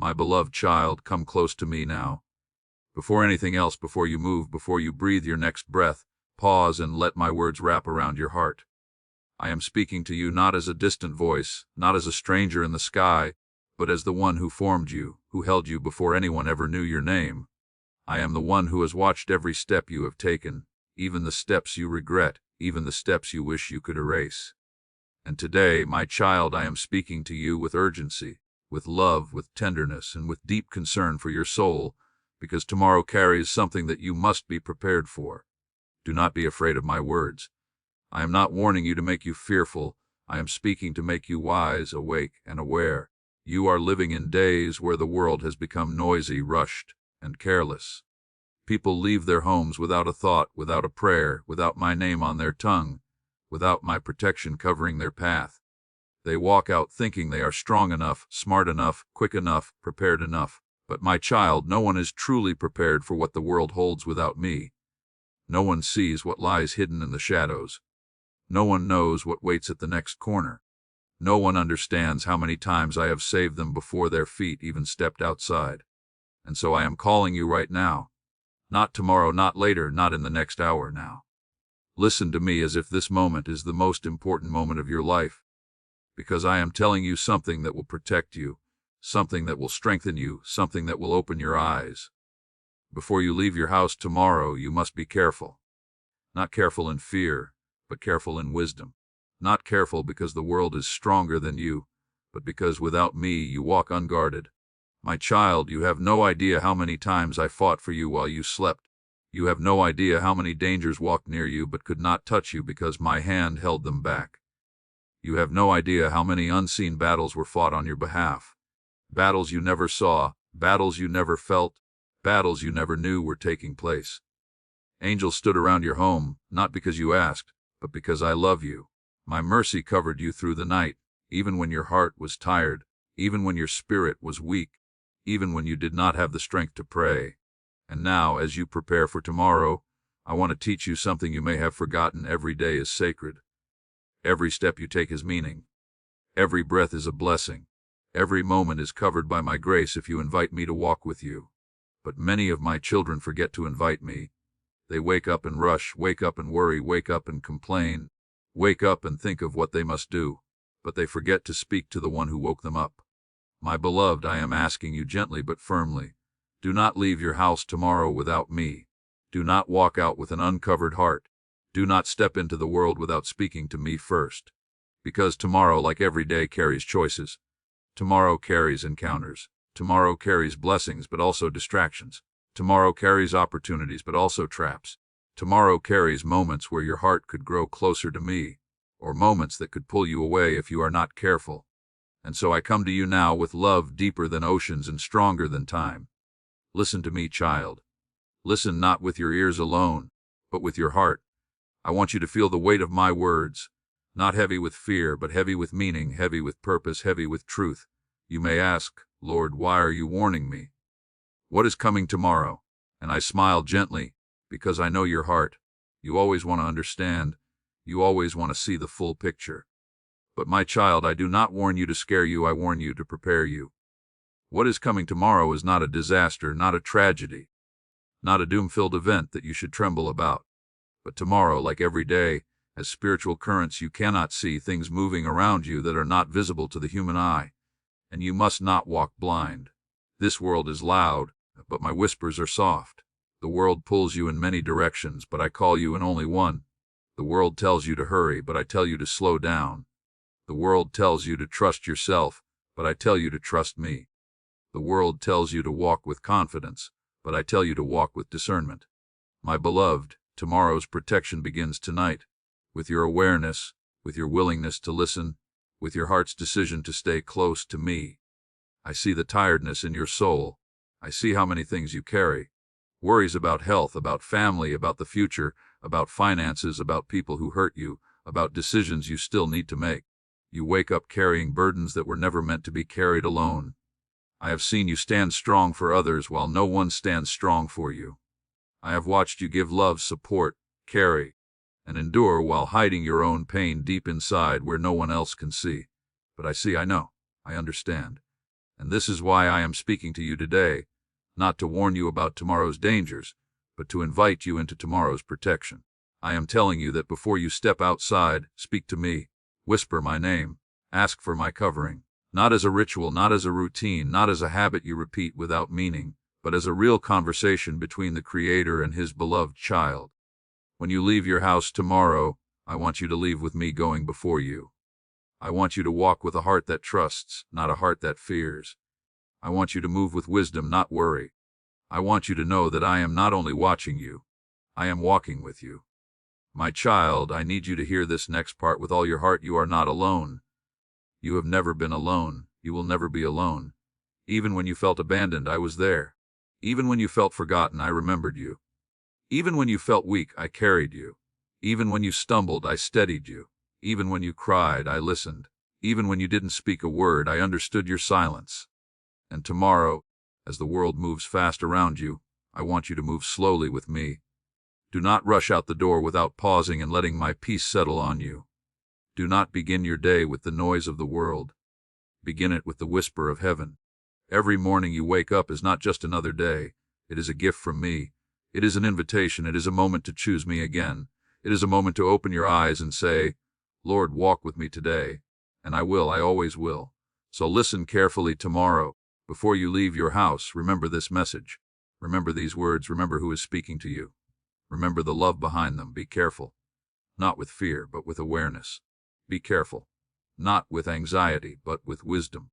My beloved child, come close to me now. Before anything else, before you move, before you breathe your next breath, pause and let my words wrap around your heart. I am speaking to you not as a distant voice, not as a stranger in the sky, but as the one who formed you, who held you before anyone ever knew your name. I am the one who has watched every step you have taken, even the steps you regret, even the steps you wish you could erase. And today, my child, I am speaking to you with urgency, with love, with tenderness, and with deep concern for your soul, because tomorrow carries something that you must be prepared for. Do not be afraid of my words. I am not warning you to make you fearful. I am speaking to make you wise, awake, and aware. You are living in days where the world has become noisy, rushed, and careless. People leave their homes without a thought, without a prayer, without my name on their tongue, without my protection covering their path. They walk out thinking they are strong enough, smart enough, quick enough, prepared enough. But my child, no one is truly prepared for what the world holds without me. No one sees what lies hidden in the shadows. No one knows what waits at the next corner. No one understands how many times I have saved them before their feet even stepped outside. And so I am calling you right now. Not tomorrow, not later, not in the next hour now. Listen to me as if this moment is the most important moment of your life, because I am telling you something that will protect you, something that will strengthen you, something that will open your eyes. Before you leave your house tomorrow, you must be careful. Not careful in fear, but careful in wisdom. Not careful because the world is stronger than you, but because without me you walk unguarded. My child, you have no idea how many times I fought for you while you slept. You have no idea how many dangers walked near you but could not touch you because my hand held them back. You have no idea how many unseen battles were fought on your behalf. Battles you never saw, battles you never felt, battles you never knew were taking place. Angels stood around your home, not because you asked, but because I love you. My mercy covered you through the night, even when your heart was tired, even when your spirit was weak, even when you did not have the strength to pray. And now, as you prepare for tomorrow, I want to teach you something you may have forgotten. Every day is sacred. Every step you take has meaning. Every breath is a blessing. Every moment is covered by my grace if you invite me to walk with you. But many of my children forget to invite me. They wake up and rush, wake up and worry, wake up and complain, wake up and think of what they must do, but they forget to speak to the one who woke them up. My beloved, I am asking you gently but firmly, do not leave your house tomorrow without me. Do not walk out with an uncovered heart. Do not step into the world without speaking to me first. Because tomorrow, like every day, carries choices. Tomorrow carries encounters. Tomorrow carries blessings, but also distractions. Tomorrow carries opportunities, but also traps. Tomorrow carries moments where your heart could grow closer to me, or moments that could pull you away if you are not careful. And so I come to you now with love deeper than oceans and stronger than time. Listen to me, child. Listen not with your ears alone, but with your heart. I want you to feel the weight of my words, not heavy with fear, but heavy with meaning, heavy with purpose, heavy with truth. You may ask, Lord, why are you warning me? What is coming tomorrow? And I smile gently, because I know your heart. You always want to understand. You always want to see the full picture. But my child, I do not warn you to scare you, I warn you to prepare you. What is coming tomorrow is not a disaster, not a tragedy, not a doom-filled event that you should tremble about. But tomorrow, like every day, as spiritual currents you cannot see, things moving around you that are not visible to the human eye, and you must not walk blind. This world is loud, but my whispers are soft. The world pulls you in many directions, but I call you in only one. The world tells you to hurry, but I tell you to slow down. The world tells you to trust yourself, but I tell you to trust me. The world tells you to walk with confidence, but I tell you to walk with discernment. My beloved, tomorrow's protection begins tonight, with your awareness, with your willingness to listen, with your heart's decision to stay close to me. I see the tiredness in your soul. I see how many things you carry. Worries about health, about family, about the future, about finances, about people who hurt you, about decisions you still need to make. You wake up carrying burdens that were never meant to be carried alone. I have seen you stand strong for others while no one stands strong for you. I have watched you give love, support, carry, and endure while hiding your own pain deep inside where no one else can see. But I see, I know, I understand. And this is why I am speaking to you today, not to warn you about tomorrow's dangers, but to invite you into tomorrow's protection. I am telling you that before you step outside, speak to me, whisper my name, ask for my covering, not as a ritual, not as a routine, not as a habit you repeat without meaning, but as a real conversation between the Creator and His beloved child. When you leave your house tomorrow, I want you to leave with me going before you. I want you to walk with a heart that trusts, not a heart that fears. I want you to move with wisdom, not worry. I want you to know that I am not only watching you, I am walking with you. My child, I need you to hear this next part with all your heart. You are not alone. You have never been alone. You will never be alone. Even when you felt abandoned, I was there. Even when you felt forgotten, I remembered you. Even when you felt weak, I carried you. Even when you stumbled, I steadied you. Even when you cried, I listened. Even when you didn't speak a word, I understood your silence. And tomorrow, as the world moves fast around you, I want you to move slowly with me. Do not rush out the door without pausing and letting my peace settle on you. Do not begin your day with the noise of the world. Begin it with the whisper of heaven. Every morning you wake up is not just another day. It is a gift from me. It is an invitation. It is a moment to choose me again. It is a moment to open your eyes and say, Lord, walk with me today. And I will, I always will. So listen carefully tomorrow. Before you leave your house, remember this message. Remember these words. Remember who is speaking to you. Remember the love behind them. Be careful. Not with fear, but with awareness. Be careful. Not with anxiety, but with wisdom.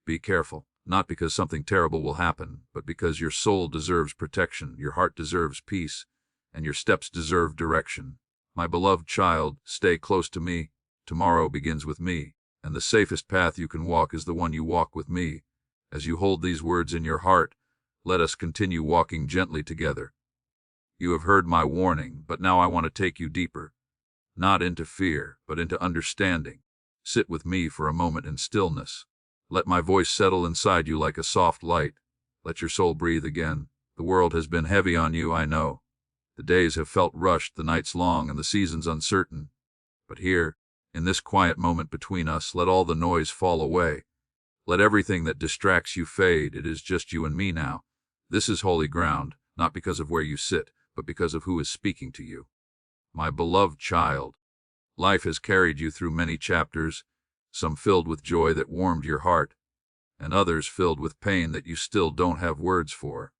Be careful. Not because something terrible will happen, but because your soul deserves protection, your heart deserves peace, and your steps deserve direction. My beloved child, stay close to me. Tomorrow begins with me, and the safest path you can walk is the one you walk with me. As you hold these words in your heart, let us continue walking gently together. You have heard my warning, but now I want to take you deeper. Not into fear, but into understanding. Sit with me for a moment in stillness. Let my voice settle inside you like a soft light. Let your soul breathe again. The world has been heavy on you, I know. The days have felt rushed, the nights long, and the seasons uncertain. But here, in this quiet moment between us, let all the noise fall away. Let everything that distracts you fade. It is just you and me now. This is holy ground, not because of where you sit, but because of who is speaking to you. My beloved child, life has carried you through many chapters, some filled with joy that warmed your heart, and others filled with pain that you still don't have words for.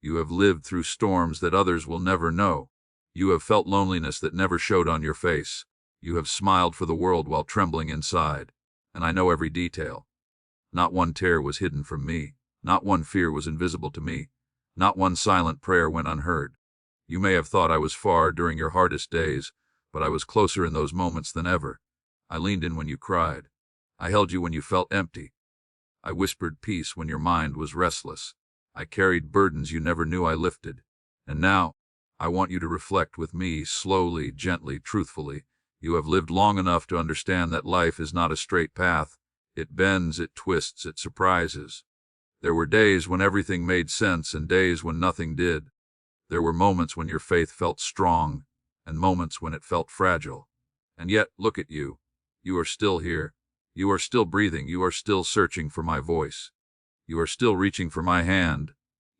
You have lived through storms that others will never know. You have felt loneliness that never showed on your face. You have smiled for the world while trembling inside, and I know every detail. Not one tear was hidden from me. Not one fear was invisible to me. Not one silent prayer went unheard. You may have thought I was far during your hardest days, but I was closer in those moments than ever. I leaned in when you cried. I held you when you felt empty. I whispered peace when your mind was restless. I carried burdens you never knew I lifted. And now, I want you to reflect with me, slowly, gently, truthfully. You have lived long enough to understand that life is not a straight path. It bends, it twists, it surprises. There were days when everything made sense and days when nothing did. There were moments when your faith felt strong and moments when it felt fragile. And yet, look at you. You are still here. You are still breathing. You are still searching for my voice. You are still reaching for my hand,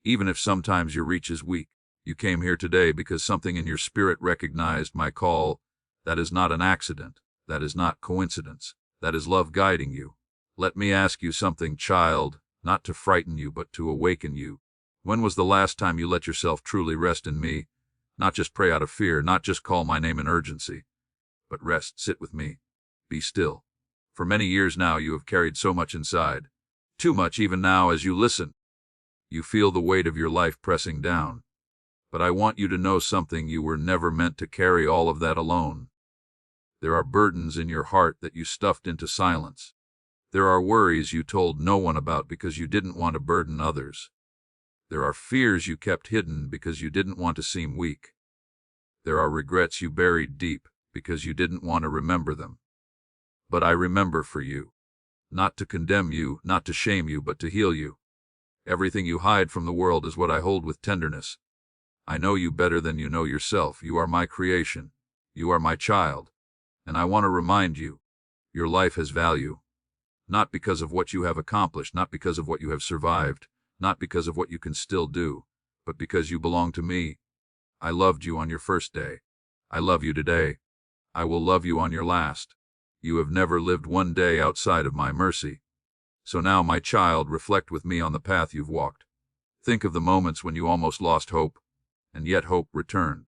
even if sometimes your reach is weak. You came here today because something in your spirit recognized my call. That is not an accident. That is not coincidence. That is love guiding you. Let me ask you something, child, not to frighten you, but to awaken you. When was the last time you let yourself truly rest in me? Not just pray out of fear, not just call my name in urgency, but rest, sit with me, be still. For many years now you have carried so much inside. Too much even now as you listen. You feel the weight of your life pressing down. But I want you to know something: you were never meant to carry all of that alone. There are burdens in your heart that you stuffed into silence. There are worries you told no one about because you didn't want to burden others. There are fears you kept hidden because you didn't want to seem weak. There are regrets you buried deep because you didn't want to remember them. But I remember for you. Not to condemn you, not to shame you, but to heal you. Everything you hide from the world is what I hold with tenderness. I know you better than you know yourself. You are my creation. You are my child. And I want to remind you, your life has value. Not because of what you have accomplished, not because of what you have survived, not because of what you can still do, but because you belong to me. I loved you on your first day. I love you today. I will love you on your last. You have never lived one day outside of my mercy. So now, my child, reflect with me on the path you've walked. Think of the moments when you almost lost hope, and yet hope returned.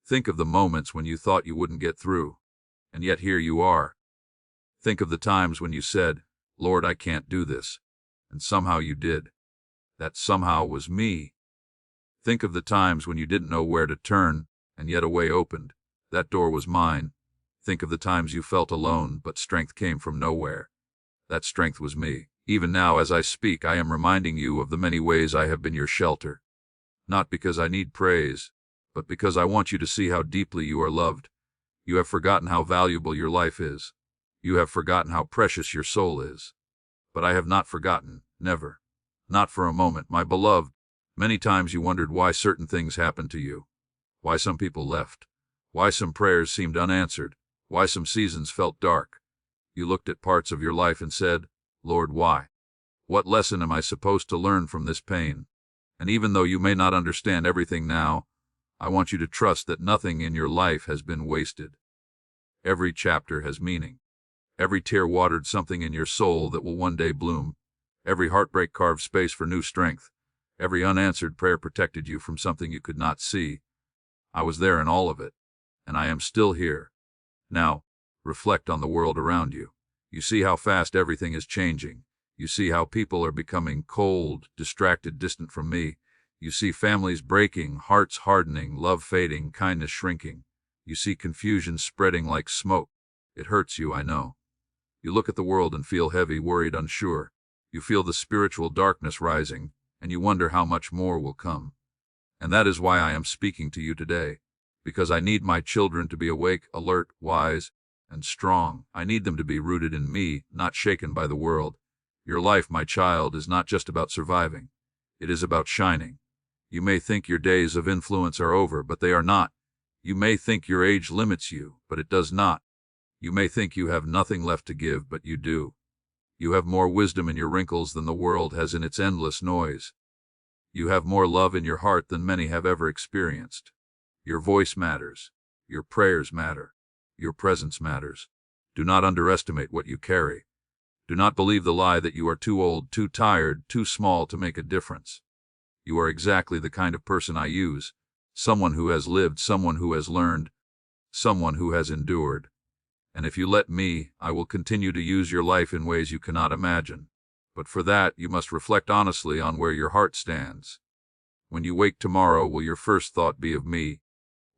Think of the moments when you thought you wouldn't get through, and yet here you are. Think of the times when you said, Lord, I can't do this, and somehow you did. That somehow was me. Think of the times when you didn't know where to turn, and yet a way opened. That door was mine. Think of the times you felt alone, but strength came from nowhere. That strength was me. Even now, as I speak, I am reminding you of the many ways I have been your shelter. Not because I need praise, but because I want you to see how deeply you are loved. You have forgotten how valuable your life is. You have forgotten how precious your soul is. But I have not forgotten, never. Not for a moment, my beloved. Many times you wondered why certain things happened to you, why some people left, why some prayers seemed unanswered, why some seasons felt dark. You looked at parts of your life and said, Lord, why? What lesson am I supposed to learn from this pain? And even though you may not understand everything now, I want you to trust that nothing in your life has been wasted. Every chapter has meaning. Every tear watered something in your soul that will one day bloom. Every heartbreak carved space for new strength. Every unanswered prayer protected you from something you could not see. I was there in all of it, and I am still here. Now, reflect on the world around you. You see how fast everything is changing. You see how people are becoming cold, distracted, distant from me. You see families breaking, hearts hardening, love fading, kindness shrinking. You see confusion spreading like smoke. It hurts you, I know. You look at the world and feel heavy, worried, unsure. You feel the spiritual darkness rising, and you wonder how much more will come. And that is why I am speaking to you today, because I need my children to be awake, alert, wise, and strong. I need them to be rooted in me, not shaken by the world. Your life, my child, is not just about surviving. It is about shining. You may think your days of influence are over, but they are not. You may think your age limits you, but it does not. You may think you have nothing left to give, but you do. You have more wisdom in your wrinkles than the world has in its endless noise. You have more love in your heart than many have ever experienced. Your voice matters. Your prayers matter. Your presence matters. Do not underestimate what you carry. Do not believe the lie that you are too old, too tired, too small to make a difference. You are exactly the kind of person I use. Someone who has lived, someone who has learned, someone who has endured. And if you let me, I will continue to use your life in ways you cannot imagine. But for that, you must reflect honestly on where your heart stands. When you wake tomorrow, will your first thought be of me?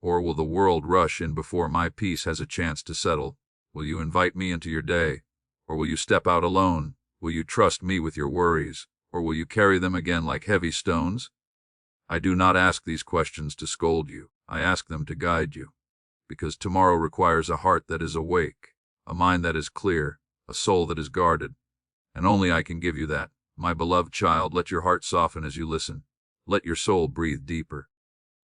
Or will the world rush in before my peace has a chance to settle? Will you invite me into your day? Or will you step out alone? Will you trust me with your worries? Or will you carry them again like heavy stones? I do not ask these questions to scold you. I ask them to guide you. Because tomorrow requires a heart that is awake, a mind that is clear, a soul that is guarded. And only I can give you that. My beloved child, let your heart soften as you listen. Let your soul breathe deeper.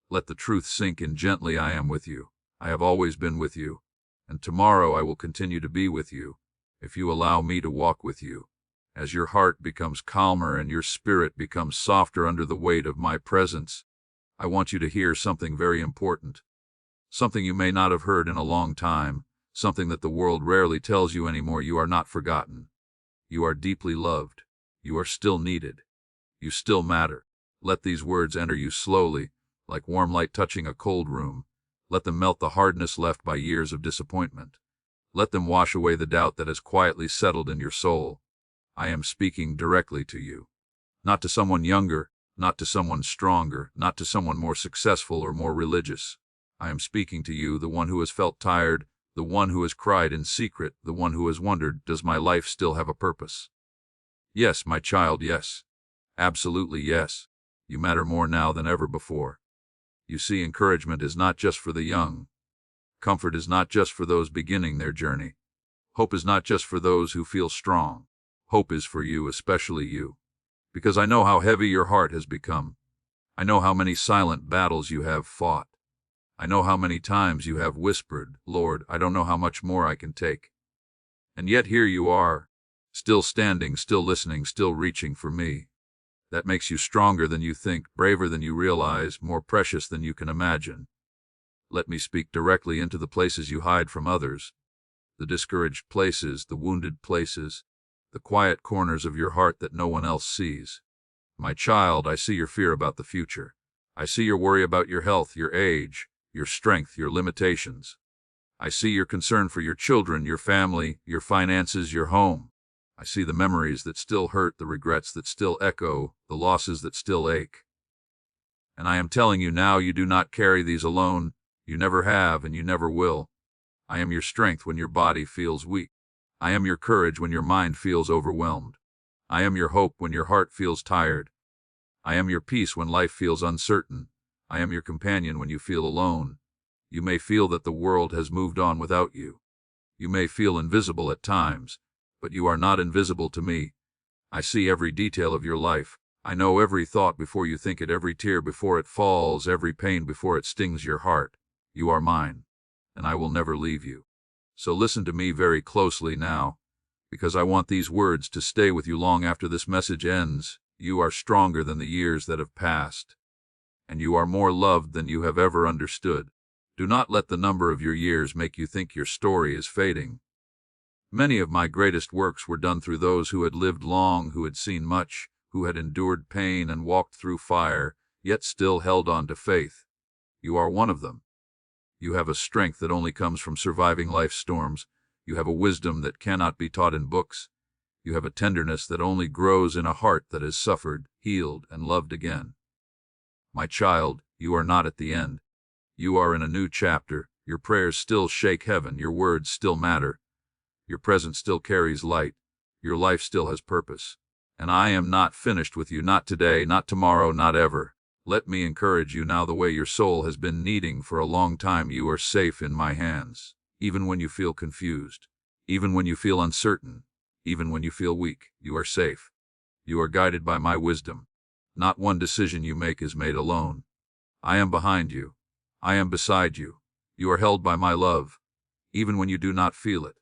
Let the truth sink in gently. I am with you. I have always been with you. And tomorrow I will continue to be with you, if you allow me to walk with you. As your heart becomes calmer and your spirit becomes softer under the weight of my presence, I want you to hear something very important. Something you may not have heard in a long time, something that the world rarely tells you anymore. You are not forgotten. You are deeply loved. You are still needed. You still matter. Let these words enter you slowly, like warm light touching a cold room. Let them melt the hardness left by years of disappointment. Let them wash away the doubt that has quietly settled in your soul. I am speaking directly to you. Not to someone younger, not to someone stronger, not to someone more successful or more religious. I am speaking to you, the one who has felt tired, the one who has cried in secret, the one who has wondered, does my life still have a purpose? Yes, my child, yes. Absolutely yes. You matter more now than ever before. You see, encouragement is not just for the young. Comfort is not just for those beginning their journey. Hope is not just for those who feel strong. Hope is for you, especially you. Because I know how heavy your heart has become. I know how many silent battles you have fought. I know how many times you have whispered, Lord, I don't know how much more I can take. And yet here you are, Still standing, still listening, still reaching for me. That makes you stronger than you think, braver than you realize, more precious than you can imagine. Let me speak directly into the places you hide from others, the discouraged places, the wounded places, the quiet corners of your heart that no one else sees. My child, I see your fear about the future. I see your worry about your health, your age, your strength, your limitations. I see your concern for your children, your family, your finances, your home. I see the memories that still hurt, the regrets that still echo, the losses that still ache. And I am telling you now, you do not carry these alone. You never have, and you never will. I am your strength when your body feels weak. I am your courage when your mind feels overwhelmed. I am your hope when your heart feels tired. I am your peace when life feels uncertain. I am your companion when you feel alone. You may feel that the world has moved on without you. You may feel invisible at times, but you are not invisible to me. I see every detail of your life. I know every thought before you think it, every tear before it falls, every pain before it stings your heart. You are mine, and I will never leave you. So listen to me very closely now, because I want these words to stay with you long after this message ends. You are stronger than the years that have passed, and you are more loved than you have ever understood. Do not let the number of your years make you think your story is fading. Many of my greatest works were done through those who had lived long, who had seen much, who had endured pain and walked through fire, yet still held on to faith. You are one of them. You have a strength that only comes from surviving life's storms. You have a wisdom that cannot be taught in books. You have a tenderness that only grows in a heart that has suffered, healed, and loved again. My child, you are not at the end. You are in a new chapter. Your prayers still shake heaven. Your words still matter. Your presence still carries light. Your life still has purpose. And I am not finished with you, not today, not tomorrow, not ever. Let me encourage you now the way your soul has been needing for a long time. You are safe in my hands, even when you feel confused, even when you feel uncertain, even when you feel weak. You are safe. You are guided by my wisdom. Not one decision you make is made alone. I am behind you. I am beside you. You are held by my love, even when you do not feel it,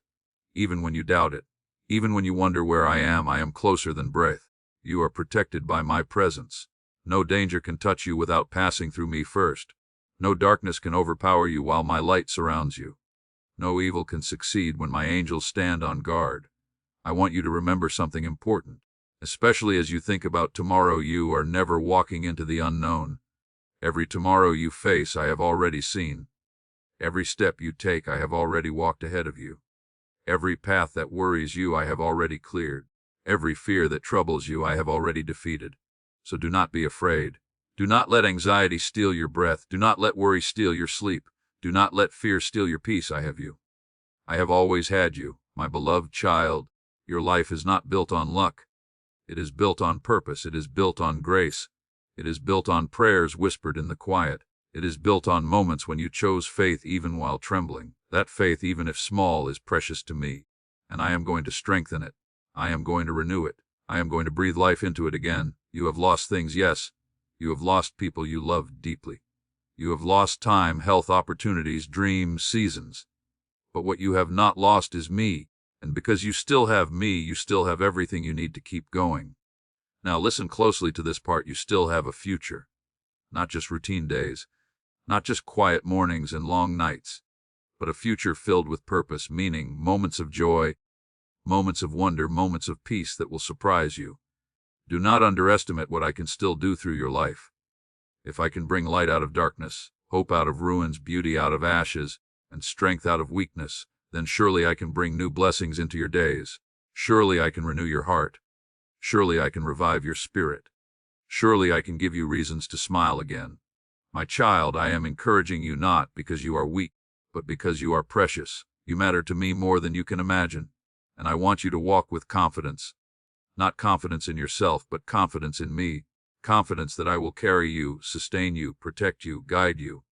even when you doubt it, even when you wonder where I am closer than breath. You are protected by my presence. No danger can touch you without passing through me first. No darkness can overpower you while my light surrounds you. No evil can succeed when my angels stand on guard. I want you to remember something important, especially as you think about tomorrow. You are never walking into the unknown. Every tomorrow you face, I have already seen. Every step you take, I have already walked ahead of you. Every path that worries you, I have already cleared. Every fear that troubles you, I have already defeated. So do not be afraid. Do not let anxiety steal your breath. Do not let worry steal your sleep. Do not let fear steal your peace. I have you. I have always had you, my beloved child. Your life is not built on luck. It is built on purpose. It is built on grace. It is built on prayers whispered in the quiet. It is built on moments when you chose faith even while trembling. That faith, even if small, is precious to me, and I am going to strengthen it. I am going to renew it. I am going to breathe life into it again. You have lost things, yes. You have lost people you loved deeply. You have lost time, health, opportunities, dreams, seasons. But what you have not lost is me, and because you still have me, you still have everything you need to keep going. Now listen closely to this part. You still have a future. Not just routine days, not just quiet mornings and long nights, but a future filled with purpose, meaning, moments of joy, moments of wonder, moments of peace that will surprise you. Do not underestimate what I can still do through your life. If I can bring light out of darkness, hope out of ruins, beauty out of ashes, and strength out of weakness, then surely I can bring new blessings into your days. Surely I can renew your heart. Surely I can revive your spirit. Surely I can give you reasons to smile again. My child, I am encouraging you not because you are weak, but because you are precious. You matter to me more than you can imagine, and I want you to walk with confidence. Not confidence in yourself, but confidence in me. Confidence that I will carry you, sustain you, protect you, guide you.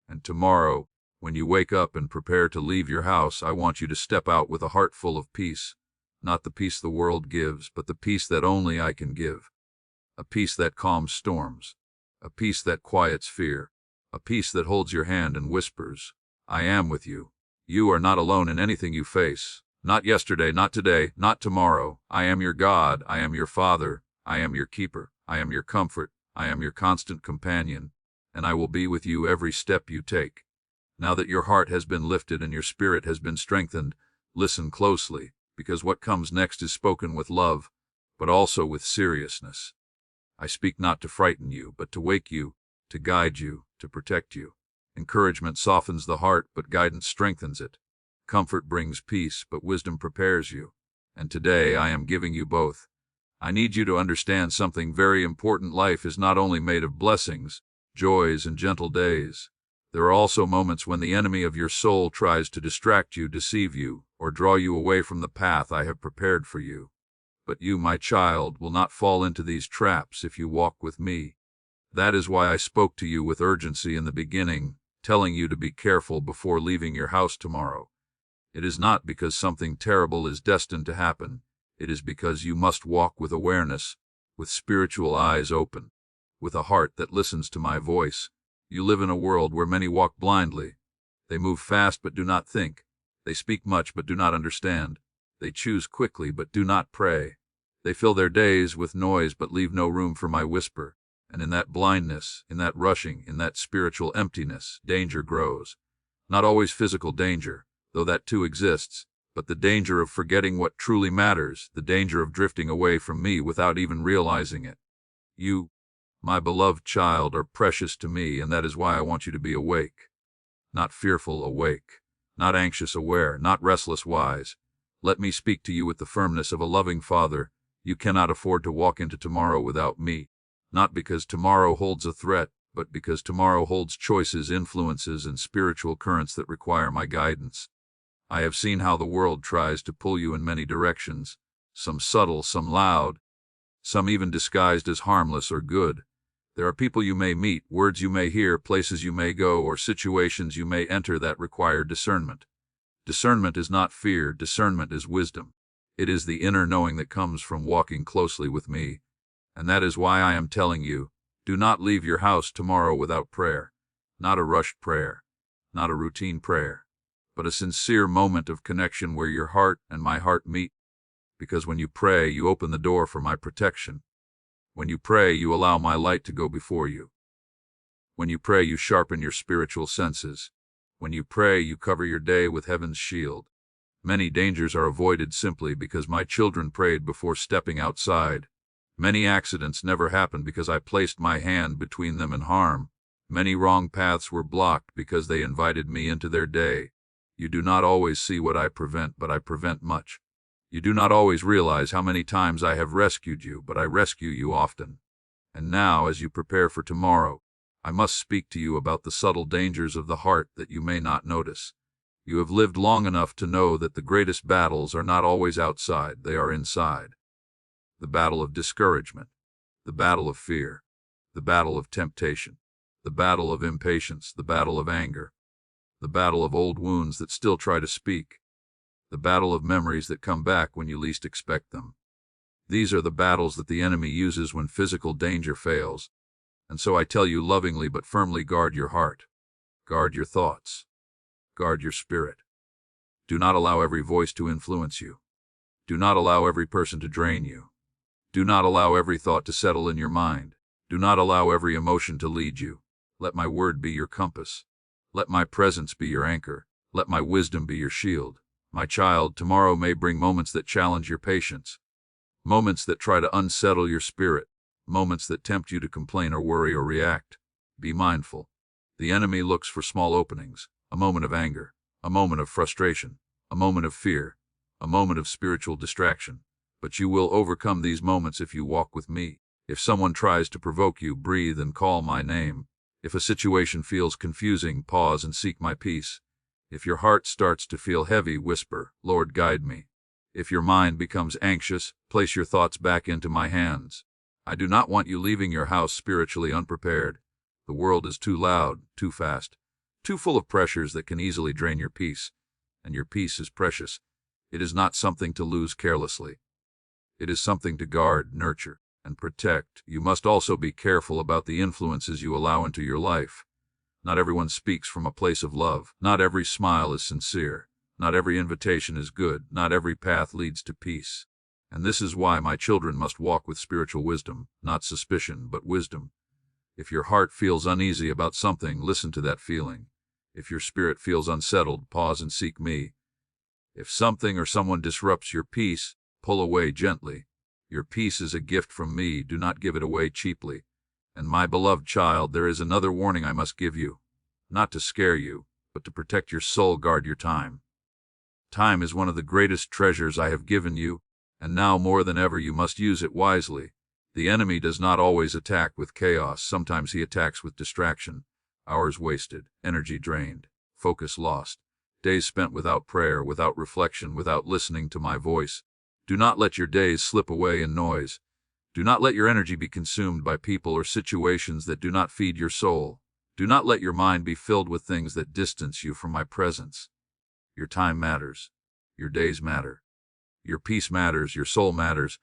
And tomorrow, when you wake up and prepare to leave your house, I want you to step out with a heart full of peace. Not the peace the world gives, but the peace that only I can give. A peace that calms storms. A peace that quiets fear. A peace that holds your hand and whispers, I am with you. You are not alone in anything you face. Not yesterday, not today, not tomorrow. I am your God, I am your Father, I am your keeper, I am your comfort, I am your constant companion, and I will be with you every step you take. Now that your heart has been lifted and your spirit has been strengthened, listen closely, because what comes next is spoken with love, but also with seriousness. I speak not to frighten you, but to wake you, to guide you, to protect you. Encouragement softens the heart, but guidance strengthens it. Comfort brings peace, but wisdom prepares you. And today I am giving you both. I need you to understand something very important. Life is not only made of blessings, joys, and gentle days. There are also moments when the enemy of your soul tries to distract you, deceive you, or draw you away from the path I have prepared for you. But you, my child, will not fall into these traps if you walk with me. That is why I spoke to you with urgency in the beginning, telling you to be careful before leaving your house tomorrow. It is not because something terrible is destined to happen. It is because you must walk with awareness, with spiritual eyes open, with a heart that listens to my voice. You live in a world where many walk blindly. They move fast but do not think. They speak much but do not understand. They choose quickly but do not pray. They fill their days with noise but leave no room for my whisper. And in that blindness, in that rushing, in that spiritual emptiness, danger grows. Not always physical danger, though that too exists, but the danger of forgetting what truly matters, the danger of drifting away from me without even realizing it. You, my beloved child, are precious to me, and that is why I want you to be awake. Not fearful, awake. Not anxious, aware. Not restless, wise. Let me speak to you with the firmness of a loving father. You cannot afford to walk into tomorrow without me. Not because tomorrow holds a threat, but because tomorrow holds choices, influences, and spiritual currents that require my guidance. I have seen how the world tries to pull you in many directions, some subtle, some loud, some even disguised as harmless or good. There are people you may meet, words you may hear, places you may go, or situations you may enter that require discernment. Discernment is not fear, discernment is wisdom. It is the inner knowing that comes from walking closely with me. And that is why I am telling you, do not leave your house tomorrow without prayer. Not a rushed prayer, not a routine prayer, but a sincere moment of connection where your heart and my heart meet. Because when you pray, you open the door for my protection. When you pray, you allow my light to go before you. When you pray, you sharpen your spiritual senses. When you pray, you cover your day with heaven's shield. Many dangers are avoided simply because my children prayed before stepping outside. Many accidents never happened because I placed my hand between them and harm. Many wrong paths were blocked because they invited me into their day. You do not always see what I prevent, but I prevent much. You do not always realize how many times I have rescued you, but I rescue you often. And now, as you prepare for tomorrow, I must speak to you about the subtle dangers of the heart that you may not notice. You have lived long enough to know that the greatest battles are not always outside, they are inside. The battle of discouragement, the battle of fear, the battle of temptation, the battle of impatience, the battle of anger, the battle of old wounds that still try to speak, the battle of memories that come back when you least expect them. These are the battles that the enemy uses when physical danger fails. And so I tell you lovingly but firmly, guard your heart, guard your thoughts, guard your spirit. Do not allow every voice to influence you. Do not allow every person to drain you. Do not allow every thought to settle in your mind. Do not allow every emotion to lead you. Let my word be your compass. Let my presence be your anchor. Let my wisdom be your shield. My child, tomorrow may bring moments that challenge your patience, moments that try to unsettle your spirit, moments that tempt you to complain or worry or react. Be mindful. The enemy looks for small openings, a moment of anger, a moment of frustration, a moment of fear, a moment of spiritual distraction. But you will overcome these moments if you walk with me. If someone tries to provoke you, breathe and call my name. If a situation feels confusing, pause and seek my peace. If your heart starts to feel heavy, whisper, Lord, guide me. If your mind becomes anxious, place your thoughts back into my hands. I do not want you leaving your house spiritually unprepared. The world is too loud, too fast, too full of pressures that can easily drain your peace. And your peace is precious. It is not something to lose carelessly. It is something to guard, nurture, and protect. You must also be careful about the influences you allow into your life. Not everyone speaks from a place of love. Not every smile is sincere. Not every invitation is good. Not every path leads to peace. And this is why my children must walk with spiritual wisdom, not suspicion, but wisdom. If your heart feels uneasy about something, listen to that feeling. If your spirit feels unsettled, pause and seek me. If something or someone disrupts your peace, pull away gently. Your peace is a gift from me. Do not give it away cheaply. And my beloved child, there is another warning I must give you. Not to scare you, but to protect your soul. Guard your time. Time is one of the greatest treasures I have given you, and now more than ever you must use it wisely. The enemy does not always attack with chaos. Sometimes he attacks with distraction. Hours wasted, energy drained, focus lost, days spent without prayer, without reflection, without listening to my voice. Do not let your days slip away in noise. Do not let your energy be consumed by people or situations that do not feed your soul. Do not let your mind be filled with things that distance you from my presence. Your time matters. Your days matter. Your peace matters. Your soul matters.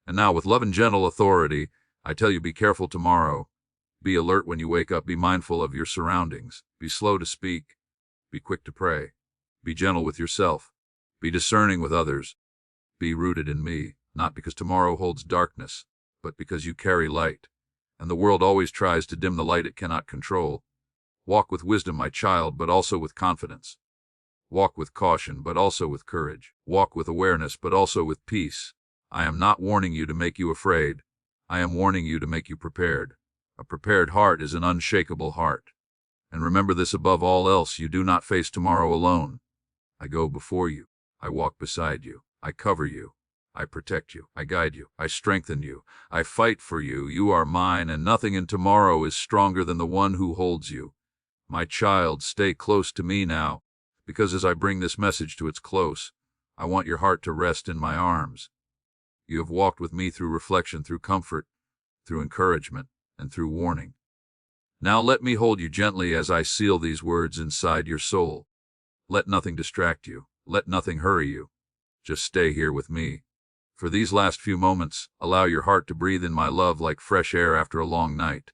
And now, with love and gentle authority, I tell you, be careful tomorrow. Be alert when you wake up. Be mindful of your surroundings. Be slow to speak. Be quick to pray. Be gentle with yourself. Be discerning with others. Be rooted in me, not because tomorrow holds darkness, but because you carry light. And the world always tries to dim the light it cannot control. Walk with wisdom, my child, but also with confidence. Walk with caution, but also with courage. Walk with awareness, but also with peace. I am not warning you to make you afraid. I am warning you to make you prepared. A prepared heart is an unshakable heart. And remember this above all else, you do not face tomorrow alone. I go before you. I walk beside you. I cover you. I protect you. I guide you. I strengthen you. I fight for you. You are mine, and nothing in tomorrow is stronger than the one who holds you. My child, stay close to me now, because as I bring this message to its close, I want your heart to rest in my arms. You have walked with me through reflection, through comfort, through encouragement, and through warning. Now let me hold you gently as I seal these words inside your soul. Let nothing distract you. Let nothing hurry you. Just stay here with me. For these last few moments, allow your heart to breathe in my love like fresh air after a long night.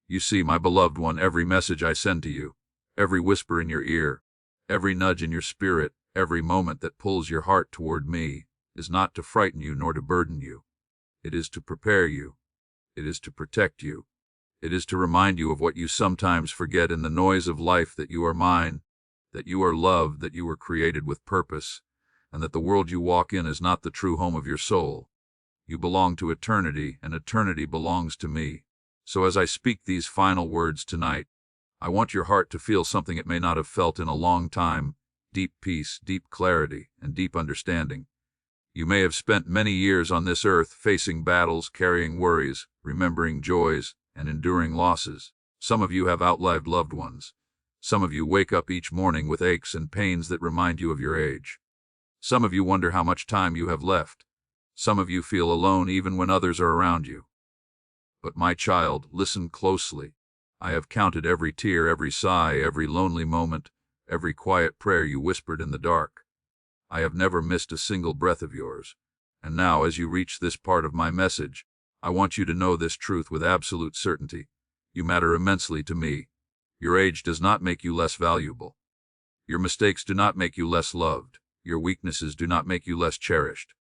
You see, my beloved one, every message I send to you, every whisper in your ear, every nudge in your spirit, every moment that pulls your heart toward me, is not to frighten you nor to burden you. It is to prepare you. It is to protect you. It is to remind you of what you sometimes forget in the noise of life, that you are mine, that you are loved, that you were created with purpose, and that the world you walk in is not the true home of your soul. You belong to eternity, and eternity belongs to me. So as I speak these final words tonight, I want your heart to feel something it may not have felt in a long time: deep peace, deep clarity, and deep understanding. You may have spent many years on this earth facing battles, carrying worries, remembering joys, and enduring losses. Some of you have outlived loved ones. Some of you wake up each morning with aches and pains that remind you of your age. Some of you wonder how much time you have left. Some of you feel alone even when others are around you. But my child, listen closely. I have counted every tear, every sigh, every lonely moment, every quiet prayer you whispered in the dark. I have never missed a single breath of yours. And now, as you reach this part of my message, I want you to know this truth with absolute certainty. You matter immensely to me. Your age does not make you less valuable. Your mistakes do not make you less loved. Your weaknesses do not make you less cherished.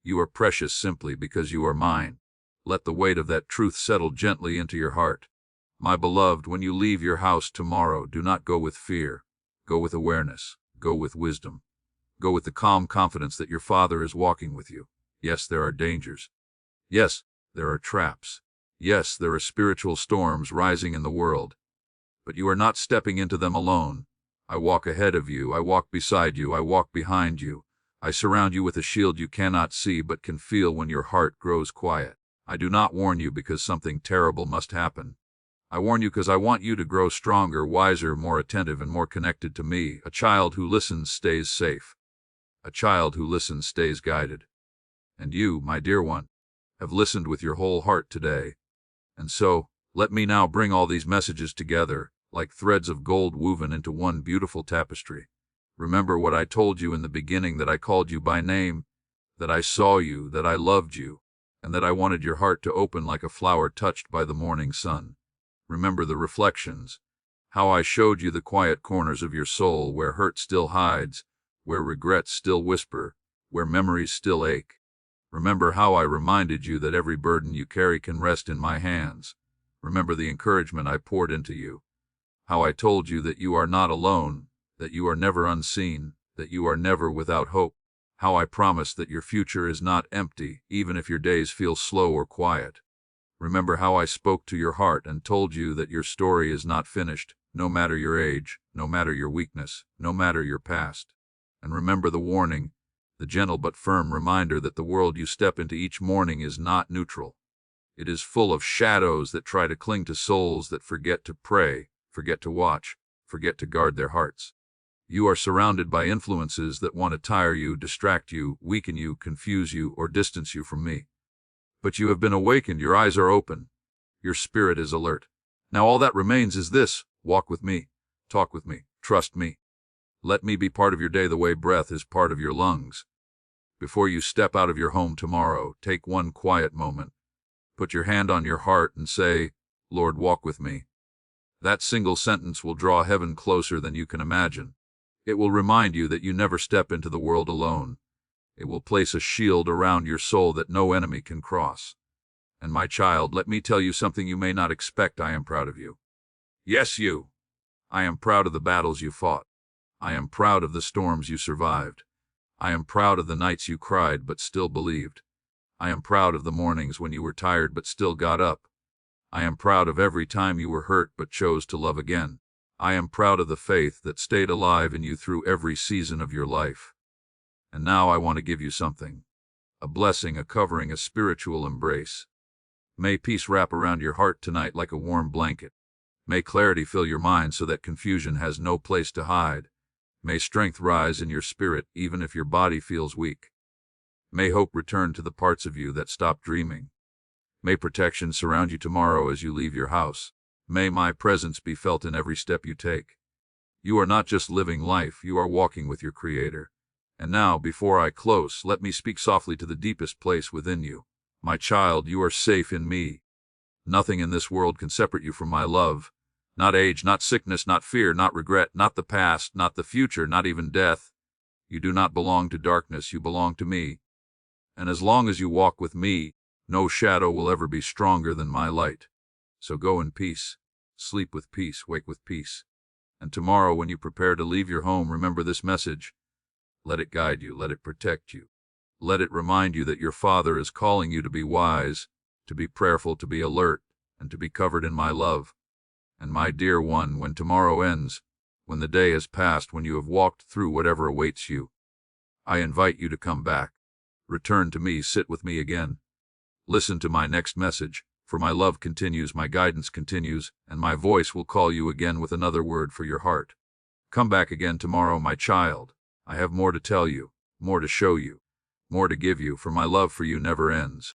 You are precious simply because you are mine. Let the weight of that truth settle gently into your heart. My beloved, when you leave your house tomorrow, do not go with fear. Go with awareness. Go with wisdom. Go with the calm confidence that your Father is walking with you. Yes, there are dangers. Yes, there are traps. Yes, there are spiritual storms rising in the world. But you are not stepping into them alone. I walk ahead of you. I walk beside you. I walk behind you. I surround you with a shield you cannot see but can feel when your heart grows quiet. I do not warn you because something terrible must happen. I warn you because I want you to grow stronger, wiser, more attentive, and more connected to me. A child who listens stays safe. A child who listens stays guided. And you, my dear one, have listened with your whole heart today. And so, let me now bring all these messages together, like threads of gold woven into one beautiful tapestry. Remember what I told you in the beginning, that I called you by name, that I saw you, that I loved you, and that I wanted your heart to open like a flower touched by the morning sun. Remember the reflections, how I showed you the quiet corners of your soul where hurt still hides, where regrets still whisper, where memories still ache. Remember how I reminded you that every burden you carry can rest in my hands. Remember the encouragement I poured into you, how I told you that you are not alone, that you are never unseen, that you are never without hope, how I promised that your future is not empty, even if your days feel slow or quiet. Remember how I spoke to your heart and told you that your story is not finished, no matter your age, no matter your weakness, no matter your past. And remember the warning, the gentle but firm reminder that the world you step into each morning is not neutral. It is full of shadows that try to cling to souls that forget to pray, forget to watch, forget to guard their hearts. You are surrounded by influences that want to tire you, distract you, weaken you, confuse you, or distance you from me. But you have been awakened, your eyes are open, your spirit is alert. Now all that remains is this: walk with me, talk with me, trust me. Let me be part of your day the way breath is part of your lungs. Before you step out of your home tomorrow, take one quiet moment. Put your hand on your heart and say, "Lord, walk with me." That single sentence will draw heaven closer than you can imagine. It will remind you that you never step into the world alone. It will place a shield around your soul that no enemy can cross. And my child, let me tell you something you may not expect. I am proud of you. Yes, you. I am proud of the battles you fought. I am proud of the storms you survived. I am proud of the nights you cried but still believed. I am proud of the mornings when you were tired but still got up. I am proud of every time you were hurt but chose to love again. I am proud of the faith that stayed alive in you through every season of your life. And now I want to give you something. A blessing, a covering, a spiritual embrace. May peace wrap around your heart tonight like a warm blanket. May clarity fill your mind so that confusion has no place to hide. May strength rise in your spirit even if your body feels weak. May hope return to the parts of you that stopped dreaming. May protection surround you tomorrow as you leave your house. May my presence be felt in every step you take. You are not just living life, you are walking with your Creator. And now, before I close, let me speak softly to the deepest place within you. My child, you are safe in me. Nothing in this world can separate you from my love. Not age, not sickness, not fear, not regret, not the past, not the future, not even death. You do not belong to darkness, you belong to me. And as long as you walk with me, no shadow will ever be stronger than my light. So go in peace, sleep with peace, wake with peace. And tomorrow when you prepare to leave your home, remember this message. Let it guide you, let it protect you. Let it remind you that your Father is calling you to be wise, to be prayerful, to be alert, and to be covered in my love. And my dear one, when tomorrow ends, when the day has passed, when you have walked through whatever awaits you, I invite you to come back. Return to me, sit with me again. Listen to my next message, for my love continues, my guidance continues, and my voice will call you again with another word for your heart. Come back again tomorrow, my child. I have more to tell you, more to show you, more to give you, for my love for you never ends.